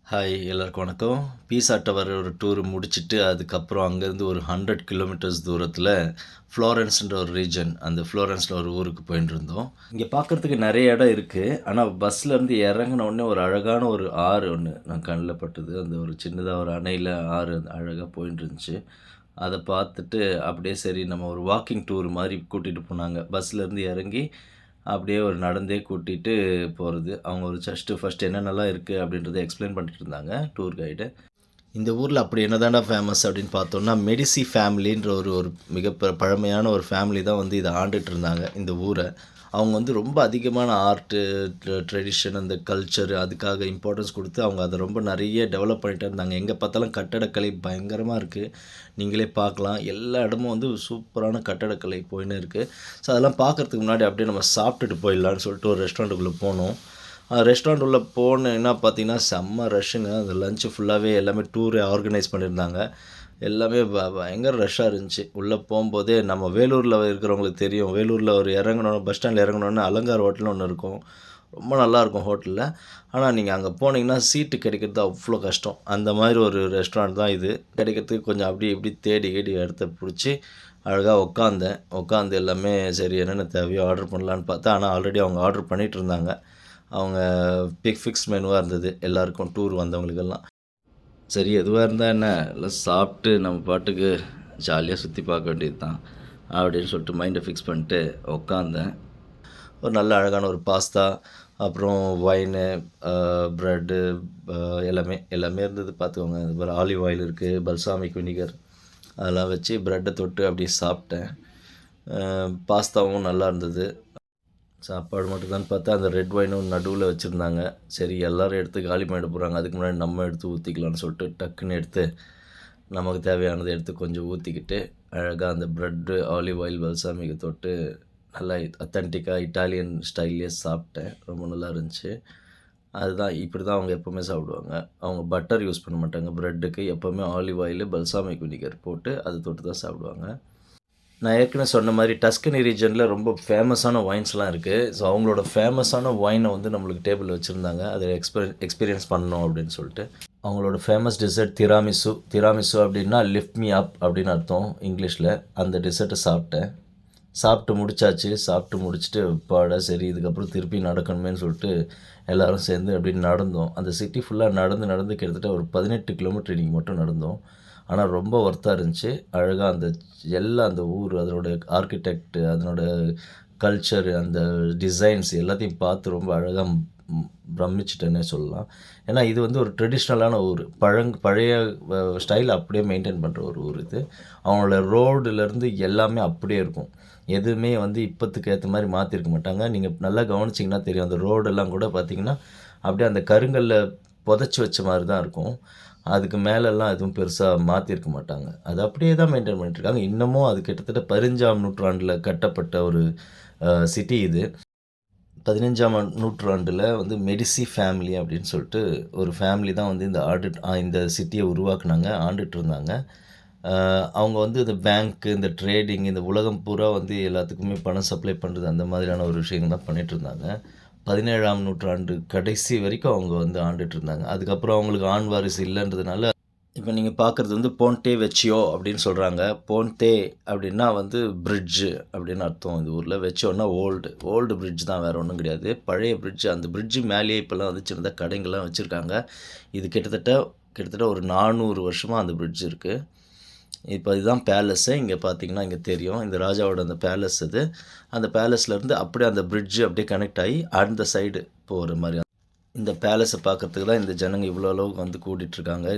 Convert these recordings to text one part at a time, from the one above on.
Hi எல்லாருக்கும் வணக்கம். பீஸா tower ஒரு டூர் முடிச்சுட்டு, அதுக்கப்புறம் அங்கேருந்து ஒரு 100 கிலோமீட்டர்ஸ் தூரத்தில ஃப்ளோரன்ஸ்ன்ற ஒரு ரீஜன். அந்த ஃப்ளோரன்ஸில ஒரு ஊருக்கு போயின்ட்டுருந்தோம். இங்கே பார்க்குறதுக்கு நெறைய இடம் இருக்கு. ஆனா பஸ்லேருந்து இறங்குன உடனே ஒரு அழகான ஒரு ஆறு ஒண்ணு நான் கண்ல பட்டது. அந்த ஒரு சின்னதா ஒரு அணையில ஆறு அழகா போயின்ட்டுருந்துச்சு. அத பார்த்துட்டு அப்படியே சரி நம்ம ஒரு வாக்கிங் டூர் மாரி கூட்டிட்டு போனாங்க. பஸ்லேருந்து இறங்கி அப்படியே ஒரு நடந்தே கூட்டிட்டு போறது. அவங்க ஒரு ஃபர்ஸ்ட்டு என்னென்னலாம் இருக்கு அப்படின்றத எக்ஸ்ப்ளைன் பண்ணிட்டு இருந்தாங்க டூர் கைடு. இந்த ஊர்ல அப்படி என்னதான்டா ஃபேமஸ் அப்படின்னு பார்த்தோம்னா, மெடிசி ஃபேமிலின்ற ஒரு ஒரு பழமையான ஒரு ஃபேமிலி தான் வந்து இத ஆண்டுட்டு இருந்தாங்க இந்த ஊர. அவங்க வந்து ரொம்ப அதிகமான ஆர்ட்டு, ட்ரெடிஷன் அந்த கல்ச்சர் அதுக்காக இம்பார்ட்டன்ஸ் குடுத்து அவங்க அத ரொம்ப நெறைய டெவலப் பண்ணிட்டே இருந்தாங்க. எங்க பார்த்தாலும் கட்டடக்கலை பயங்கரமா இருக்கு. நீங்களே பார்க்கலாம். எல்லா இடமும் வந்து சூப்பரான கட்டடக்கலை போயின்னு இருக்கு. ஸோ அதெல்லாம் பார்க்கறதுக்கு முன்னாடி அப்படியே நம்ம சாப்பிட்டுட்டு போயிடலான்னு சொல்லிட்டு ஒரு ரெஸ்டாரண்ட்டுக்குள்ள போனோம். ரெஸ்டாரண்ட் உள்ள போனேன்னா பார்த்தீங்கன்னா, செம்ம ரஷ்ஷுங்க. அந்த லஞ்ச் ஃபுல்லாவே எல்லாமே டூரே ஆர்கனைஸ் பண்ணியிருந்தாங்க. எல்லாமே பயங்கர ரஷ்ஷா இருந்துச்சு. உள்ள போம்போதே நம்ம வேலூர்ல இருக்கிறவங்களுக்கு தெரியும். வேலூர்ல ஒரு இறங்குனோன பஸ் ஸ்டாண்ட்ல இறங்குனோனே அலங்கார் ஹோட்டல்னு ஒண்ணு இருக்கும். ரொம்ப நல்லாயிருக்கும் ஹோட்டல்ல. ஆனா நீங்க அங்க போனீங்கன்னா, சீட்டு கிடைக்கிறது அவ்ளோ கஷ்டம். அந்த மாதிரி ஒரு ரெஸ்டாரண்ட் தான் இது. கிடைக்கிறதுக்கு கொஞ்சம் அப்படி இப்படி தேடி கீடி இடத்த புடிச்சு, அழகா உட்காந்தேன். உட்காந்து எல்லாமே சரி என்னென்ன தேவையோ ஆர்டர் பண்ணலான்னு பார்த்தா, ஆனா ஆல்ரெடி அவங்க ஆர்டர் பண்ணிட்டு இருந்தாங்க. அவங்க ஃபிக்ஸ்ட் மெனுவா இருந்தது. எல்லாருக்கும் டூர் வந்தவங்களுக்கெல்லாம். சரி எதுவா இருந்தா என்ன, எல்லாம் சாப்பிட்டு நம்ம பாட்டுக்கு ஜாலியா சுத்தி பார்க்க வேண்டியது தான். அப்படின்னு சொல்லிட்டு மைண்ட ஃபிக்ஸ் பண்ணிட்டு உட்காந்தேன். ஒரு நல்ல அழகான ஒரு பாஸ்தா, அப்புறம் ஒயினு, பிரெட்டு, அ எல்லாமே இருந்தது பார்த்துக்கோங்க. அது ஆலிவ் ஆயில் இருக்கு, பல்சாமிக் வினிகர் அதெல்லாம் வச்சு பிரெட்ட தொட்டு அப்படியே சாப்பிட்டேன். பாஸ்தாவும் நல்லா இருந்தது. சாப்பாடு மட்டும் தான்னு பார்த்தா, அந்த ரெட் ஒயினும் நடுவுல வச்சிருந்தாங்க. சரி எல்லாரும் எடுத்து காலி பண்ணிட போறாங்க. அதுக்கு முன்னாடி நம்ம எடுத்து ஊத்திக்கலாம்னு சொல்லிட்டு, டக்குன்னு எடுத்து நமக்கு தேவையானத எடுத்து கொஞ்சம் ஊத்திக்கிட்டு, அழகா அந்த பிரெட்டு, ஆலிவ் ஆயில், பல்சாமிக்க தொட்டு நல்லா அத்தென்டிக்கா இட்டாலியன் ஸ்டைல்லயே சாப்பிட்டேன். ரொம்ப நல்லா இருந்துச்சு. அதுதான் இப்படி தான் அவங்க எப்பவுமே சாப்பிடுவாங்க. அவங்க பட்டர் யூஸ் பண்ண மாட்டாங்க பிரெட்டுக்கு. எப்பவுமே ஆலிவ் ஆயிலு, பல்சாமிக் வினிகர் போட்டு அத தொட்டு தான் சாப்பிடுவாங்க. நான் ஏற்கனவே சொன்ன மாரி டஸ்கனி ரீஜியன்ல ரொம்ப ஃபேமஸான ஒயின்ஸ்லாம் இருக்கு. ஸோ அவங்களோட ஃபேமஸான ஒயின வந்து நம்மளுக்கு டேபிள்ல வச்சிருந்தாங்க. அத எக்ஸ்பீரியன்ஸ் பண்ணணும் அப்படின்னு சொல்லிட்டு. அவங்களோட ஃபேமஸ் டெசர்ட் திராமிசு. திராமிசு அப்படின்னா லிஃப்ட் மீ அப் அப்படின்னு அர்த்தம் இங்கிலீஷ்ல. அந்த டெசர்ட்ட சாப்பிட்டேன். சாப்பிட்டு முடிச்சாச்சு. சாப்பிட்டு முடிச்சுட்டு அப்பாடா! சரி இதுக்கப்புறம் திருப்பி நடக்கணுமேன்னு சொல்லிட்டு எல்லாரும் சேர்ந்து அப்படியே நடந்தோம். அந்த சிட்டி ஃபுல்லா நடந்து நடந்து கிட்டத்தட்ட ஒரு 18 கிலோமீட்டர் இன்னைக்கு மட்டும் நடந்தோம். ஆனா ரொம்ப ஒர்த்தா இருந்துச்சு. அழகா அந்த எல்லாம் அந்த ஊர், அதனோட ஆர்க்கிடெக்ட், அதனோட கல்ச்சர், அந்த டிசைன்ஸ் எல்லாத்தையும் பார்த்து ரொம்ப அழகா பிரமிச்சுட்டேன்னே சொல்லலாம். ஏன்னா இது வந்து ஒரு ட்ரெடிஷ்னலான ஊர். பழைய ஸ்டைல் அப்படியே மெயின்டெயின் பண்ற ஒரு ஊர் இது. அவங்களோட ரோடுலேருந்து எல்லாமே அப்படியே இருக்கும். எதுவுமே வந்து இப்பத்துக்கு ஏத்த மாரி மாத்திருக்க மாட்டாங்க. நீங்க நல்லா கவனிச்சீங்கன்னா தெரியும். அந்த ரோடெல்லாம் கூட பார்த்தீங்கன்னா, அப்படியே அந்த கருங்கல்ல புதைச்சு வச்ச மாரி தான் இருக்கும். அதுக்கு மேலலாம் எதுவும் பெருசா மாத்திருக்க மாட்டாங்க. அது அப்படியே தான் மெயின்டெயின் பண்ணிட்டுருக்காங்க. இன்னமும் அது கிட்டத்தட்ட 15ஆம் நூற்றாண்டுல கட்டப்பட்ட ஒரு சிட்டி இது. 15ஆம் நூற்றாண்டுல வந்து மெடிசி ஃபேமிலி அப்படின்னு சொல்லிட்டு ஒரு ஃபேமிலி தான் வந்து இந்த சிட்டிய உருவாக்குனாங்க, ஆண்டுட்டு இருந்தாங்க. அ அவங்க வந்து இந்த பேங்க், இந்த ட்ரேடிங், இந்த உலகம் பூரா வந்து எல்லாத்துக்குமே பணம் சப்ளை பண்றது, அந்த மாதிரியான ஒரு விஷயங்கள் தான் பண்ணிட்டு இருந்தாங்க. 17ஆம் நூற்றாண்டு கடைசி வரைக்கும் அவங்க வந்து ஆண்டுட்டு இருந்தாங்க. அதுக்கப்புறம் அவங்களுக்கு ஆண் வாரிசு இல்லன்றதுனால இப்ப நீங்க பார்க்குறது வந்து போன்டே வெச்சியோ அப்படின்னு சொல்றாங்க. போன்டே அப்படின்னா வந்து பிரிட்ஜ் அப்படின்னு அர்த்தம் இந்த ஊர்ல. வெச்சியோன்னா ஓல்டு பிரிட்ஜ் தான் வேற ஒண்ணும் கிடையாது. பழைய பிரிட்ஜ். அந்த பிரிட்ஜ் மேலேயே இப்பலாம் வந்து சின்னதா கடைங்கலாம் வச்சிருக்காங்க. இது கிட்டத்தட்ட ஒரு 400 வருஷமா அந்த பிரிட்ஜ் இருக்கு. இப்ப இதுதான் பேலஸு. இங்க பார்த்தீங்கன்னா, இங்க தெரியும். இந்த ராஜாவோட அந்த பேலஸ் இது. அந்த பேலஸ்லேருந்து அப்படியே அந்த பிரிட்ஜ் அப்படியே கனெக்ட் ஆயி அந்த சைடு போற மாரி. இந்த பேலஸ பார்க்கறதுக்கு தான் இந்த ஜனங்க இவ்வளோ அளவுக்கு வந்து கூடிட்டுருக்காங்க.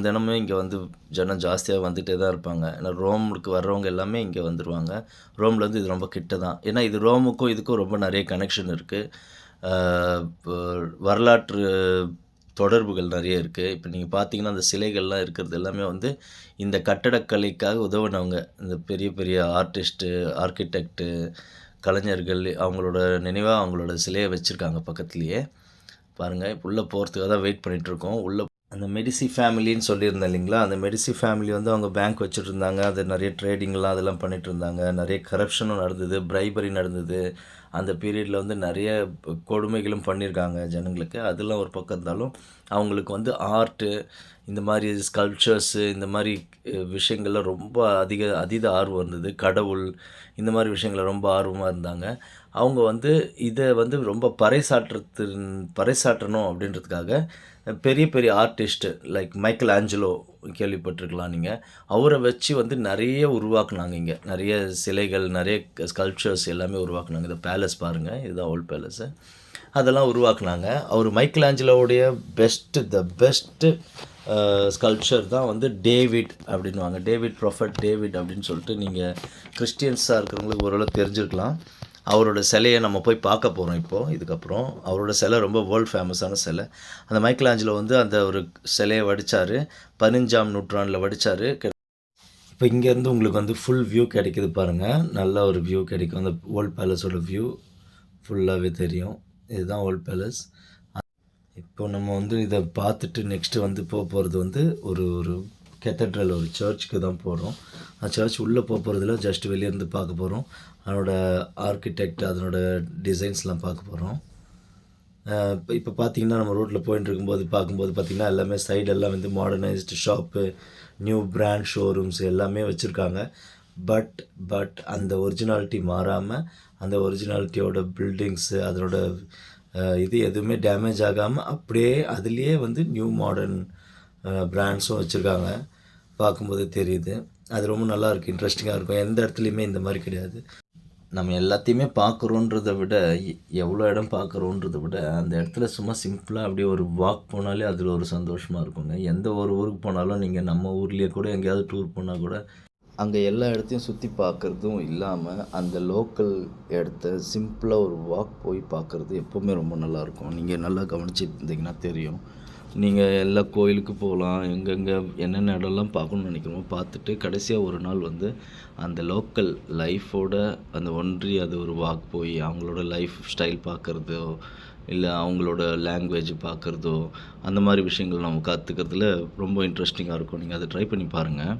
தினமுமே இங்க வந்து ஜனம் ஜாஸ்தியா வந்துட்டே தான் இருப்பாங்க. ஏன்னா ரோமுக்கு வர்றவங்க எல்லாமே இங்க வந்துருவாங்க. ரோம்லேருந்து இது ரொம்ப கிட்ட தான். ஏன்னா இது ரோமுக்கும் இதுக்கும் ரொம்ப நெறைய கனெக்ஷன் இருக்கு. ஆ இப்ப வரலாற்று தொடர்புகள் நெறைய இருக்கு. இப்ப நீங்க பார்த்தீங்கன்னா, அந்த சிலைகள்லாம் இருக்கிறது எல்லாமே வந்து இந்த கட்டடக்கலைக்காக உதவுனவங்க. இந்த பெரிய பெரிய ஆர்டிஸ்ட்டு, ஆர்க்கிடெக்ட்டு, கலைஞர்கள் அவங்களோட நினைவா அவங்களோட சிலைய வச்சிருக்காங்க பக்கத்திலேயே. பாருங்க, இப்ப உள்ள போறதுக்காக தான் வெயிட் பண்ணிட்டுருக்கோம். உள்ள அந்த மெடிசி ஃபேமிலின்னு சொல்லியிருந்தேன் இல்லைங்களா, அந்த மெடிசி ஃபேமிலி வந்து அவங்க பேங்க் வச்சுட்ருந்தாங்க. அது நிறைய ட்ரேடிங்லாம் அதெல்லாம் பண்ணிகிட்ருந்தாங்க. நிறைய கரப்ஷனும் நடந்தது, பிரைபரி நடந்தது. அந்த பீரியடில் வந்து நிறைய கொடுமைகளும் பண்ணியிருக்காங்க ஜனங்களுக்கு. அதெல்லாம் ஒரு பக்கம் இருந்தாலும், அவங்களுக்கு வந்து ஆர்ட்டு, இந்த மாதிரி ஸ்கல்ப்சர்ஸு, இந்த மாதிரி விஷயங்கள்ல ரொம்ப அதீத ஆர்வம் இருந்தது. கடவுள், இந்த மாதிரி விஷயங்கள்ல ரொம்ப ஆர்வமாக இருந்தாங்க. அவங்க வந்து இதை வந்து ரொம்ப பறைசாற்றணும் அப்படின்றதுக்காக பெரிய பெரிய ஆர்டிஸ்ட்டு லைக் மைக்கேல் ஆஞ்சலோ கேள்விப்பட்டிருக்கலாம் நீங்கள். அவரை வச்சு வந்து நிறைய உருவாக்குனாங்க இங்கே. நிறைய சிலைகள், நிறைய ஸ்கல்ப்சர்ஸ் எல்லாமே உருவாக்குனாங்க. இந்த பேலஸ் பாருங்கள், இதுதான் ஓல்ட் பேலஸு. அதெல்லாம் உருவாக்குனாங்க. அவர் மைக்கேல் ஆஞ்சலோவுடைய பெஸ்ட்டு ஸ்கல்ப்சர் தான் வந்து டேவிட் அப்படின்வாங்க. டேவிட் ப்ரொஃபட் டேவிட் அப்படின்னு சொல்லிட்டு நீங்கள் கிறிஸ்டியன்ஸாக இருக்கிறவங்களுக்கு ஓரளவு தெரிஞ்சிருக்கலாம். அவரோட சிலையை நம்ம போய் பார்க்க போகிறோம் இப்போது. இதுக்கப்புறம் அவரோட சிலை ரொம்ப வேர்ல்டு ஃபேமஸான சிலை. அந்த மைக்கேல் ஆஞ்சலோ வந்து அந்த ஒரு சிலையை வடித்தார். 15ஆம் நூற்றாண்டில் வடித்தார். இப்போ இங்கேருந்து உங்களுக்கு வந்து ஃபுல் வியூ கிடைக்குது பாருங்கள். நல்ல ஒரு வியூ கிடைக்கும். அந்த ஓல்ட் பேலஸோட வியூ ஃபுல்லாகவே தெரியும். இதுதான் ஓல்ட் பேலஸ். இப்போ நம்ம வந்து இதை பார்த்துட்டு நெக்ஸ்ட்டு வந்து போகிறது வந்து ஒரு ஒரு கேத்தட்ரல், ஒரு சர்ச்சுக்கு தான் போகிறோம். அந்த சர்ச் உள்ளே போகிறதில்ல, ஜஸ்ட் வெளியேருந்து பார்க்க போகிறோம். அதனோட ஆர்கிடெக்ட், அதனோட டிசைன்ஸ்லாம் பார்க்க போகிறோம். இப்போ பார்த்தீங்கன்னா நம்ம ரோட்டில் போயிட்டு இருக்கும்போது பார்த்திங்கன்னா எல்லாமே சைடெல்லாம் வந்து modernised shop, new brand showrooms எல்லாமே வச்சுருக்காங்க. பட் அந்த ஒரிஜினாலிட்டி மாறாமல், அந்த ஒரிஜினாலிட்டியோட பில்டிங்ஸு, அதனோட இது எதுவுமே டேமேஜ் ஆகாமல் அப்படியே அதுலேயே வந்து நியூ மாடர்ன் பிராண்ட்ஸும் வச்சுருக்காங்க. பார்க்கும்போது தெரியுது. அது ரொம்ப நல்லாயிருக்கு, இன்ட்ரெஸ்டிங்காக இருக்கும். எந்த இடத்துலையுமே இந்த மாதிரி கிடையாது. நம்ம எல்லாத்தையுமே பார்க்குறோன்றத விட, எவ்வளோ இடம் பார்க்குறோன்றத விட, அந்த இடத்துல சும்மா சிம்பிளாக அப்படியே ஒரு வாக் போனாலே அதில் ஒரு சந்தோஷமாக இருக்குங்க. எந்த ஒரு ஊருக்கு போனாலும், நீங்கள் நம்ம ஊர்லேயே கூட எங்கேயாவது டூர் போனால் கூட, அங்கே எல்லா இடத்தையும் சுற்றி பார்க்குறதும் இல்லாமல், அந்த லோக்கல் இடத்த சிம்பிளாக ஒரு வாக் போய் பார்க்குறது எப்போவுமே ரொம்ப நல்லாயிருக்கும். நீங்கள் நல்லா கவனிச்சுருந்தீங்கன்னா தெரியும். நீங்கள் எல்லா கோயிலுக்கு போகலாம், எங்கெங்கே என்னென்ன இடம்லாம் பார்க்கணுன்னு நினைக்கிறோமோ பார்த்துட்டு, கடைசியாக ஒரு நாள் வந்து அந்த லோக்கல் லைஃபோட அந்த ஒன்றி அது ஒரு வாக் போய் அவங்களோட லைஃப் ஸ்டைல் பார்க்குறதோ, இல்லை அவங்களோட லாங்குவேஜ் பார்க்குறதோ, அந்த மாதிரி விஷயங்கள் நம்ம கற்றுக்கிறதுல ரொம்ப இன்ட்ரெஸ்டிங்காக இருக்கும். நீங்கள் அதை ட்ரை பண்ணி பாருங்கள்.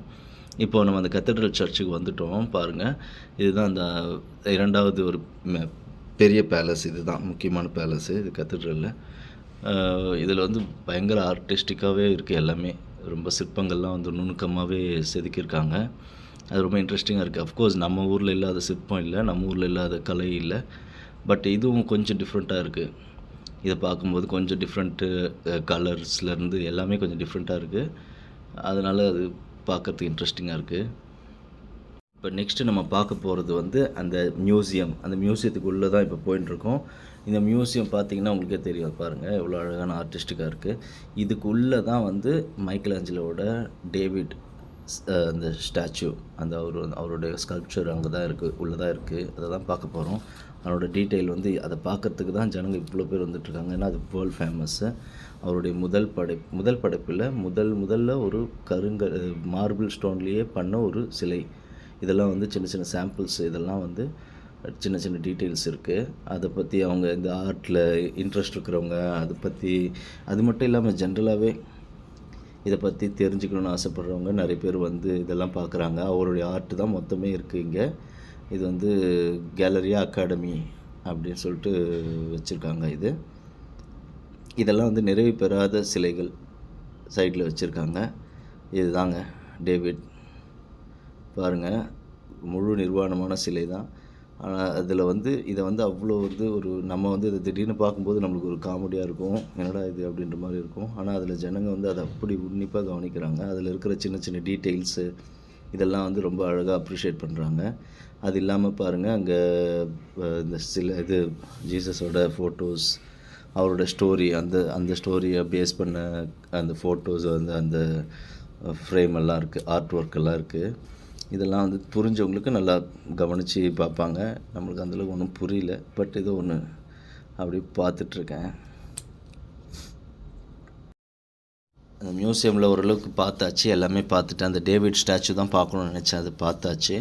இப்போ நம்ம அந்த கத்தீட்ரல் சர்ச்சுக்கு வந்துட்டோம் பாருங்கள். இதுதான் அந்த 2வது ஒரு பெரிய பேலஸ். இதுதான் முக்கியமான பேலஸு இது கத்தீட்ரலில். இதில் வந்து பயங்கர ஆர்டிஸ்டிக்காகவே இருக்குது எல்லாமே. ரொம்ப சிற்பங்கள்லாம் வந்து நுணுக்கமாகவே செதுக்கியிருக்காங்க. அது ரொம்ப இன்ட்ரெஸ்டிங்காக இருக்குது. அஃப்கோர்ஸ் நம்ம ஊரில் இல்லாத சிற்பம் இல்லை, நம்ம ஊரில் இல்லாத கலை இல்லை. பட் இதுவும் கொஞ்சம் டிஃப்ரெண்ட்டாக இருக்குது. இதை பார்க்கும்போது கொஞ்சம் டிஃப்ரெண்ட்டு கலர்ஸ்லேருந்து எல்லாமே கொஞ்சம் டிஃப்ரெண்ட்டாக இருக்குது. அதனால் அது பார்க்குறதுக்கு இன்ட்ரெஸ்டிங்காக இருக்குது. இப்போ நெக்ஸ்ட்டு நம்ம பார்க்க போகிறது வந்து அந்த மியூசியம். அந்த மியூசியத்துக்கு உள்ளே தான் இப்போ போயின்ட்டுருக்கோம். இந்த மியூசியம் பார்த்திங்கன்னா உங்களுக்கே தெரியும் பாருங்கள், எவ்வளோ அழகான ஆர்டிஸ்டிக்காக இருக்குது. இதுக்குள்ளே தான் வந்து மைக்கேல் ஆஞ்சலோட டேவிட் அந்த ஸ்டாச்சு, அந்த அவருடைய ஸ்கல்ப்சர் அங்கே தான் இருக்குது, உள்ளே தான் இருக்குது. அதை தான் பார்க்க போகிறோம். அதனோட டீட்டெயில் வந்து அதை பார்க்குறதுக்கு தான் ஜனங்கள் இவ்வளோ பேர் வந்துட்டுருக்காங்க. ஏன்னா அது வேர்ல்டு ஃபேமஸ்ஸு. அவருடைய முதல் படைப்பில் முதல்ல ஒரு மார்பிள் ஸ்டோன்லேயே பண்ண ஒரு சிலை. இதெல்லாம் வந்து சின்ன சின்ன சாம்பிள்ஸ், இதெல்லாம் வந்து சின்ன சின்ன டீட்டெயில்ஸ் இருக்குது. அதை பற்றி அவங்க இந்த ஆர்ட்டில் இன்ட்ரெஸ்ட் இருக்கிறவங்க அதை பற்றி, அது மட்டும் இல்லாமல் ஜென்ரலாகவே இதை பற்றி தெரிஞ்சுக்கணுன்னு ஆசைப்பட்றவங்க நிறைய பேர் வந்து இதெல்லாம் பார்க்குறாங்க. அவருடைய ஆர்ட்டு தான் மொத்தமே இருக்குது இங்கே. இது வந்து கேலரியா அகாடமி அப்படின்னு சொல்லிட்டு வச்சுருக்காங்க. இதெல்லாம் வந்து நிறைவு பெறாத சிலைகள் சைடில் வச்சுருக்காங்க. இதுதாங்க டேவிட் பாருங்கள், முழு நிர்வாணமான சிலை தான். ஆனால் அதில் வந்து இதை வந்து அவ்வளோ வந்து ஒரு நம்ம வந்து இதை திடீர்னு பார்க்கும்போது நம்மளுக்கு ஒரு காமெடியாக இருக்கும், என்னடா இது அப்படின்ற மாதிரி இருக்கும். ஆனால் அதில் ஜனங்க வந்து அதை அப்படி உன்னிப்பாக கவனிக்கிறாங்க. அதில் இருக்கிற சின்ன சின்ன டீட்டெயில்ஸு இதெல்லாம் வந்து ரொம்ப அழகாக அப்ரிஷியேட் பண்ணுறாங்க. அது இல்லாமல் பாருங்கள், அங்கே இந்த ஜீசஸோட ஃபோட்டோஸ், அவரோட ஸ்டோரி, அந்த ஸ்டோரியை பேஸ் பண்ண அந்த ஃபோட்டோஸ் வந்து அந்த ஃப்ரேம் எல்லாம் இருக்குது, ஆர்ட் ஒர்க் எல்லாம் இருக்குது. இதெல்லாம் வந்து புரிஞ்சவங்களுக்கு நல்லா கவனித்து பார்ப்பாங்க. நம்மளுக்கு அந்தளவுக்கு ஒன்றும் புரியல, பட் ஏதோ ஒன்று அப்படி பார்த்துட்ருக்கேன். அந்த மியூசியமில் ஓரளவுக்கு பார்த்தாச்சு, எல்லாமே பார்த்துட்டு அந்த டேவிட் ஸ்டாச்சு தான் பார்க்கணுன்னு நினச்சேன், அது பார்த்தாச்சு.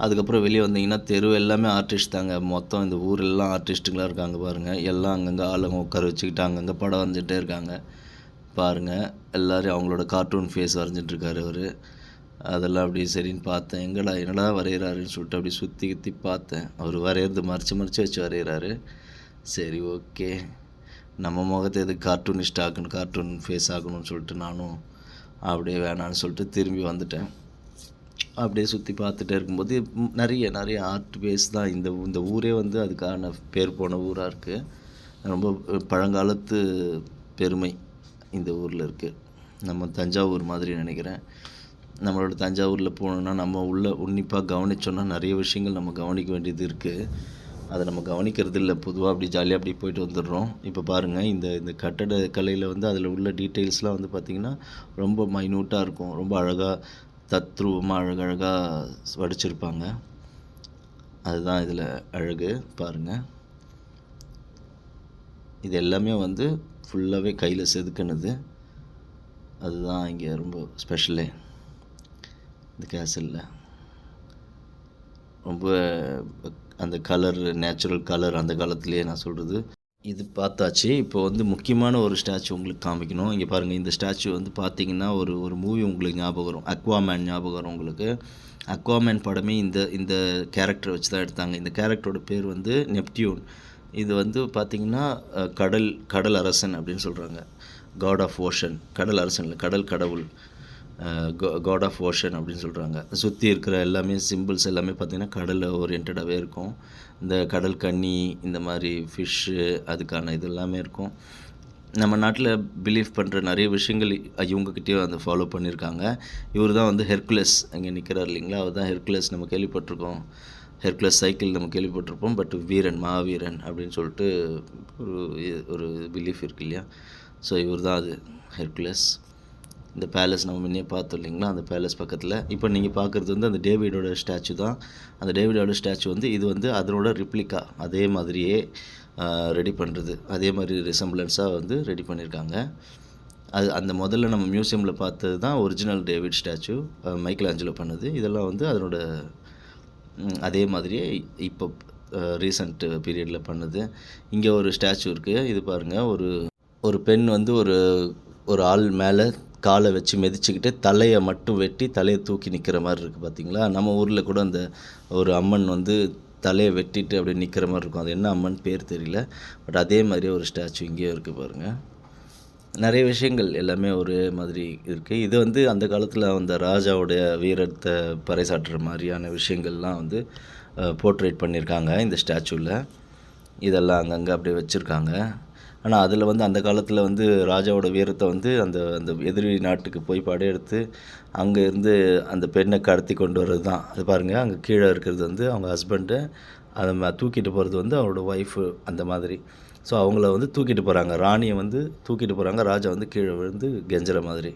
அதுக்கப்புறம் வெளியே வந்தீங்கன்னா தெரு எல்லாமே ஆர்டிஸ்ட் தாங்க. மொத்தம் இந்த ஊரெல்லாம் ஆர்டிஸ்ட்டுங்களாக இருக்காங்க பாருங்கள். எல்லாம் அங்கங்கே ஆளுங்க உட்கார வச்சுக்கிட்டு அங்கங்கே படம் வந்துகிட்டே இருக்காங்க பாருங்கள், எல்லோரும் அவங்களோட கார்ட்டூன் ஃபேஸ் வரைஞ்சிட்ருக்காரு அவர். அதெல்லாம் அப்படி சரின்னு பார்த்தேன். என்னடா வரைகிறாருன்னு சொல்லிட்டு அப்படி சுற்றி கித்தி பார்த்தேன். அவர் வரைகிறது மறைச்சு வச்சு வரைகிறாரு. சரி, ஓகே, நம்ம முகத்தை எதுக்கு கார்ட்டூனிஸ்ட் ஆக்கணும், கார்ட்டூன் ஃபேஸ் ஆக்கணும்னு சொல்லிட்டு நானும் அப்படியே வேணான்னு சொல்லிட்டு திரும்பி வந்துட்டேன். அப்படியே சுற்றி பார்த்துட்டே இருக்கும்போது நிறைய ஆர்ட் பேஸ் தான். இந்த ஊரே வந்து அதுக்கான பேர் போன ஊராக இருக்குது. ரொம்ப பழங்காலத்து பெருமை இந்த ஊரில் இருக்குது. நம்ம தஞ்சாவூர் மாதிரி நினைக்கிறேன். நம்மளோட தஞ்சாவூரில் போனோன்னா நம்ம உன்னிப்பாக கவனித்தோன்னா நிறைய விஷயங்கள் நம்ம கவனிக்க வேண்டியது இருக்குது. அதை நம்ம கவனிக்கிறது இல்லை. பொதுவாக அப்படி ஜாலியாக அப்படி போயிட்டு வந்துடுறோம். இப்போ பாருங்கள், இந்த கட்டட கலையில் வந்து அதில் உள்ள டீட்டெயில்ஸ்லாம் வந்து பார்த்திங்கன்னா ரொம்ப மைன்யூட்டாக இருக்கும். ரொம்ப அழகாக தத்ரூபமாக அழகழகாக வடிச்சிருப்பாங்க. அதுதான் இதில் அழகு. பாருங்கள், இது எல்லாமே வந்து ஃபுல்லாகவே கையில் செதுக்கினது. அதுதான் இங்கே ரொம்ப ஸ்பெஷலே. இந்த கேசலில் ரொம்ப அந்த கலர், நேச்சுரல் கலர் அந்த காலத்துலேயே நான் சொல்கிறது. இது பார்த்தாச்சு. இப்போ வந்து முக்கியமான ஒரு ஸ்டாச்சு உங்களுக்கு காமிக்கணும். இங்கே பாருங்கள், இந்த ஸ்டாச்சு வந்து பார்த்திங்கன்னா ஒரு மூவி உங்களுக்கு ஞாபகம் வரும். அக்வாமேன் ஞாபகம் வரும் உங்களுக்கு. அக்வாமேன் படமே இந்த கேரக்டரை வச்சு தான் எடுத்தாங்க. இந்த கேரக்டரோட பேர் வந்து நெப்டியூன். இது வந்து பார்த்திங்கன்னா கடல் அரசன் அப்படின்னு சொல்கிறாங்க. God of ocean. கடல் அரசன் இல்லை, கடல் கடவுள். காட் ஆஃப் ஓஷன் அப்படின்னு சொல்கிறாங்க. சுற்றி இருக்கிற எல்லாமே சிம்பிள்ஸ் எல்லாமே பார்த்திங்கன்னா கடலில் ஓரியன்டாகவே இருக்கும். இந்த கடல் கன்னி, இந்த மாதிரி ஃபிஷ்ஷு, அதுக்கான இது எல்லாமே இருக்கும். நம்ம நாட்டில் பிலீவ் பண்ணுற நிறைய விஷயங்கள் இவங்கக்கிட்டேயும் அந்த ஃபாலோ பண்ணியிருக்காங்க. இவர் தான் வந்து ஹெர்குலஸ் அங்கே நிற்கிறார் இல்லைங்களா, அவர் தான் ஹெர்குலஸ். நம்ம கேள்விப்பட்டிருக்கோம். ஹெர்குலஸ் சைக்கிள் நம்ம கேள்விப்பட்டிருப்போம். பட் வீரன், மகாவீரன் அப்படின்னு சொல்லிட்டு ஒரு பிலீஃப் இருக்கு இல்லையா. ஸோ இவர் தான் அது ஹெர்குலஸ். இந்த பேலஸ் நம்ம முன்னே பார்த்தோம் இல்லைங்களா, அந்த பேலஸ் பக்கத்தில் இப்போ நீங்கள் பார்க்குறது வந்து அந்த டேவிடோட ஸ்டாச்சு தான். அந்த டேவிடோட ஸ்டாச்சு வந்து இது வந்து அதனோட ரிப்ளிகா, அதே மாதிரியே ரெடி பண்ணுறது, அதே மாதிரி ரிசம்பிளன்ஸாக வந்து ரெடி பண்ணியிருக்காங்க. அந்த முதல்ல நம்ம மியூசியமில் பார்த்தது தான் original David statue, Michael Angelo பண்ணது. இதெல்லாம் வந்து அதனோட அதே மாதிரியே இப்போ ரீசண்ட் பீரியடில் பண்ணுது. இங்கே ஒரு ஸ்டாச்சு இருக்குது. இது பாருங்கள், ஒரு பெண் வந்து ஒரு ஆள் மேலே காலை வச்சு மிதிச்சுக்கிட்டு தலையை மட்டும் வெட்டி தலையை தூக்கி நிற்கிற மாதிரி இருக்குது பார்த்தீங்களா. நம்ம ஊரில் கூட அந்த ஒரு அம்மன் வந்து தலையை வெட்டிட்டு அப்படியே நிற்கிற மாதிரி இருக்கும். அது என்ன அம்மன் பேர் தெரியல. பட் அதே மாதிரியே ஒரு ஸ்டாச்சு இங்கேயும் இருக்குது பாருங்கள். நிறைய விஷயங்கள் எல்லாமே ஒரே மாதிரி இருக்குது. இது வந்து அந்த காலத்தில் அந்த ராஜாவுடைய வீரத்தை பறைசாற்றுற மாதிரியான விஷயங்கள்லாம் வந்து போர்ட்ரேட் பண்ணியிருக்காங்க இந்த ஸ்டாச்சுவில். இதெல்லாம் அங்கங்கே அப்படியே வச்சுருக்காங்க. ஆனால் அதில் வந்து அந்த காலத்தில் வந்து ராஜாவோட வீரத்தை வந்து அந்த எதிரி நாட்டுக்கு போய் படையெடுத்து அங்கே இருந்து அந்த பெண்ணை கடத்தி கொண்டு வர்றது தான். அது பாருங்கள், அங்கே கீழே இருக்கிறது வந்து அவங்க ஹஸ்பண்டு, அதை தூக்கிட்டு போகிறது வந்து அவரோட ஒய்ஃபு, அந்த மாதிரி. ஸோ அவங்கள வந்து தூக்கிட்டு போகிறாங்க, ராணியை வந்து தூக்கிட்டு போகிறாங்க, ராஜா வந்து கீழே விழுந்து கெஞ்சுற மாதிரி.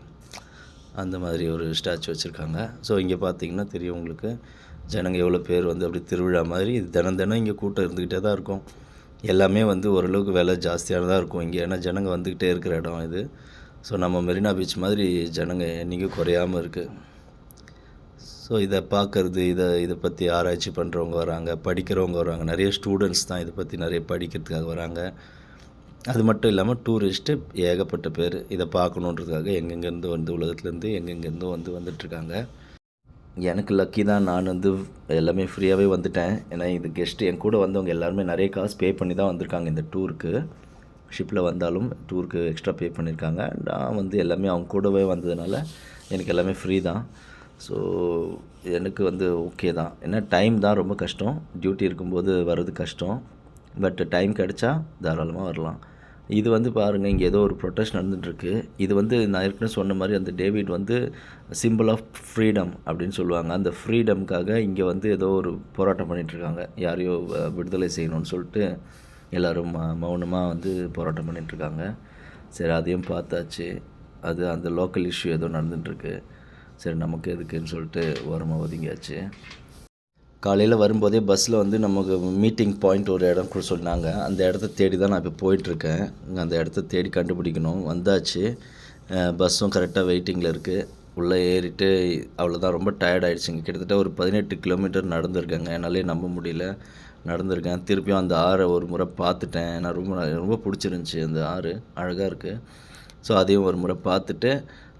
அந்த மாதிரி ஒரு ஸ்டாச்சு வச்சுருக்காங்க. ஸோ இங்கே பார்த்தீங்கன்னா தெரியும் உங்களுக்கு, ஜனங்க எவ்வளோ பேர் வந்து அப்படி திருவிழா மாதிரி. இது தினம் இங்கே கூட்டம் இருந்துக்கிட்டே தான் இருக்கும். எல்லாமே வந்து ஓரளவுக்கு விலை ஜாஸ்தியானதாக இருக்கும் இங்கே, ஏன்னா ஜனங்க வந்துக்கிட்டே இருக்கிற இடம் இது. ஸோ நம்ம மெரினா பீச் மாதிரி ஜனங்க என்றைக்கும் குறையாமல் இருக்குது. ஸோ இதை பார்க்குறது, இதை பற்றி ஆராய்ச்சி பண்ணுறவங்க வராங்க, படிக்கிறவங்க வராங்க. நிறைய ஸ்டூடெண்ட்ஸ் தான் இதை பற்றி நிறைய படிக்கிறதுக்காக வராங்க. அது மட்டும் இல்லாமல் டூரிஸ்ட்டு ஏகப்பட்ட பேர் இதை பார்க்கணுன்றதுக்காக எங்கெங்கேருந்து வந்து உலகத்துலேருந்து எங்கெங்கேருந்தோ வந்துட்டுருக்காங்க. எனக்கு லக்கி தான், நான் வந்து எல்லாமே ஃப்ரீயாகவே வந்துட்டேன். ஏன்னா இது கெஸ்ட்டு என் கூட வந்தவங்க எல்லாருமே நிறைய காசு பே பண்ணி தான் வந்திருக்காங்க இந்த டூருக்கு. ஷிப்பில் வந்தாலும் டூருக்கு எக்ஸ்ட்ரா பே பண்ணியிருக்காங்க. நான் வந்து எல்லாமே அவங்க கூடவே வந்ததுனால எனக்கு எல்லாமே ஃப்ரீ தான். ஸோ எனக்கு வந்து ஓகே தான். ஏன்னா டைம் தான் ரொம்ப கஷ்டம், டியூட்டி இருக்கும்போது வர்றது கஷ்டம். பட் டைம் கிடச்சா தாராளமாக வரலாம். இது வந்து பாருங்கள், இங்கே ஏதோ ஒரு ப்ரொட்டஸ்ட் நடந்துகிட்ருக்கு. இது வந்து நான் ஏற்கனவே சொன்ன மாதிரி அந்த டேவிட் வந்து சிம்பிள் ஆஃப் ஃப்ரீடம் அப்படின்னு சொல்லுவாங்க. அந்த ஃப்ரீடம்காக இங்கே வந்து ஏதோ ஒரு போராட்டம் பண்ணிகிட்ருக்காங்க. யாரையோ விடுதலை செய்யணும்னு சொல்லிட்டு எல்லோரும் மௌனமாக வந்து போராட்டம் பண்ணிகிட்ருக்காங்க. சரி, அதையும் பார்த்தாச்சு. அது அந்த லோக்கல் இஷ்யூ ஏதோ நடந்துகிட்ருக்கு. சரி, நமக்கு எதுக்குன்னு சொல்லிட்டு ஓரமாக ஒதுங்கியாச்சு. காலையில் வரும்போதே பஸ்ஸில் வந்து நமக்கு மீட்டிங் பாயிண்ட் ஒரு இடம் கூட சொன்னாங்க. அந்த இடத்த தேடி தான் நான் இப்போ போயிட்டுருக்கேன். அந்த இடத்த தேடி கண்டுபிடிக்கணும். வந்தாச்சு. பஸ்ஸும் கரெக்டாக வெயிட்டிங்கில் இருக்குது. உள்ளே ஏறிட்டு அவ்வளோதான், ரொம்ப டயர்ட் ஆகிடுச்சிங்க. கிட்டத்தட்ட ஒரு 18 கிலோமீட்டர் நடந்திருக்கேங்க. என்னாலே நம்ப முடியல. நடந்திருக்கேன். திருப்பியும் அந்த ஆறை ஒரு முறை பார்த்துட்டேன். நான் ரொம்ப பிடிச்சிருந்துச்சி. அந்த ஆறு அழகாக இருக்குது. ஸோ அதையும் ஒரு முறை பார்த்துட்டு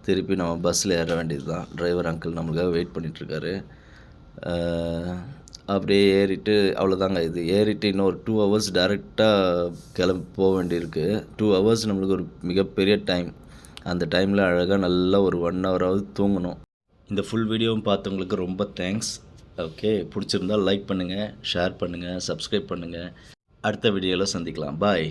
திருப்பி நம்ம பஸ்ஸில் ஏற வேண்டியது தான். டிரைவர் அங்கிள் நம்மளுக்காக வெயிட் பண்ணிகிட்ருக்காரு. அப்படியே ஏறிட்டு அவ்வளோதாங்க. இது ஏறிட்டு இன்னும் ஒரு 2 ஹவர்ஸ் டைரெக்டாக கிளம்பி வேண்டியிருக்கு. 2 ஹவர்ஸ் நம்மளுக்கு ஒரு மிகப்பெரிய டைம். அந்த டைமில் அழகாக நல்லா ஒரு 1 ஹவராவது தூங்கணும். இந்த ஃபுல் வீடியோவும் பார்த்தவங்களுக்கு ரொம்ப தேங்க்ஸ். ஓகே, பிடிச்சிருந்தால் லைக் பண்ணுங்கள், ஷேர் பண்ணுங்கள், சப்ஸ்கிரைப் பண்ணுங்கள். அடுத்த வீடியோவில் சந்திக்கலாம். பாய்.